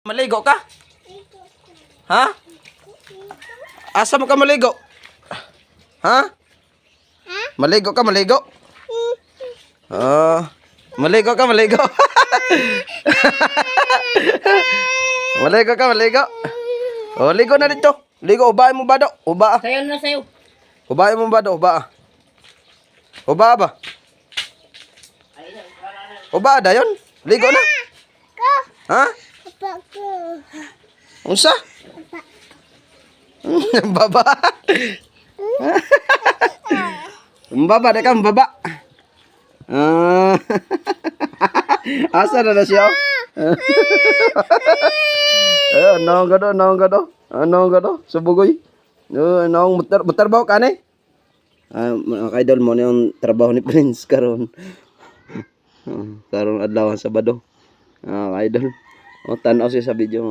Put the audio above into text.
Maligo ka? Ha? Asa mo ka maligo? Ha? Maligo ka, maligo? Maligo ka, maligo. Maligo ka, maligo. Oh, ligo na dito. Ligo, ubahin mo ba do? Uba. Sayo na sayo. Ubahin mo ba do? Uba. Uba ba? Uba da yun? Ligo na. Ha? Unsa? Baba. Mbaba dek kan mbaba. Asa na siya. Naong gado, subugoy. Naong mutarbaho ka ni. Mga kaidol mo na yung trabaho ni Prince karon. Karon adlaw sa Sabado. Kaidol. O tanaw siya sa video.